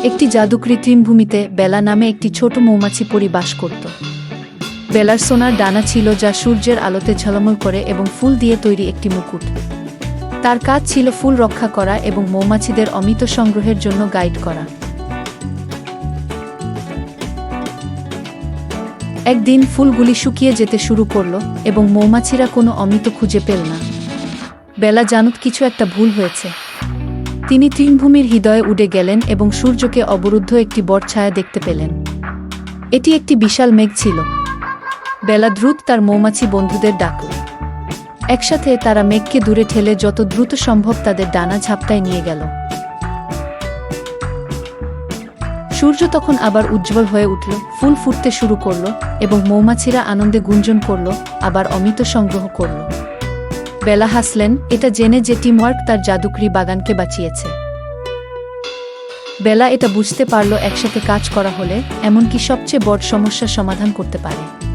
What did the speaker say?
একটি জাদু কৃত্রিম ভূমিতে বেলা নামে একটি ছোট মৌমাছি পরি বাস করত। বেলার সোনার ডানা ছিল যা সূর্যের আলোতে ঝলমল করে এবং ফুল দিয়ে তৈরি একটি মুকুট। তার কাজ ছিল ফুল রক্ষা করা এবং মৌমাছিদের অমিত সংগ্রহের জন্য গাইড করা। একদিন ফুলগুলি শুকিয়ে যেতে শুরু করল এবং মৌমাছিরা কোনো অমিত খুঁজে পেল না। বেলা জানত কিছু একটা ভুল হয়েছে। তিনি তৃণভূমির হৃদয়ে উড়ে গেলেন এবং সূর্যকে অবরুদ্ধ একটি বট ছায়া দেখতে পেলেন। এটি একটি বিশাল মেঘ ছিল। বেলা দ্রুত তার মৌমাছি বন্ধুদের ডাকল। একসাথে তারা মেঘকে দূরে ঠেলে যত দ্রুত সম্ভব তাদের ডানা ঝাপটায় নিয়ে গেল। সূর্য তখন আবার উজ্জ্বল হয়ে উঠল, ফুল ফুটতে শুরু করল এবং মৌমাছিরা আনন্দে গুঞ্জন করল, আবার অমিত সংগ্রহ করল। বেলা হাসলেন, এটা জেনে যে টিমওয়ার্ক তার জাদুকরি বাগানকে বাঁচিয়েছে। বেলা এটা বুঝতে পারল একসাথে কাজ করা হলে এমনকি সবচেয়ে বড় সমস্যার সমাধান করতে পারে।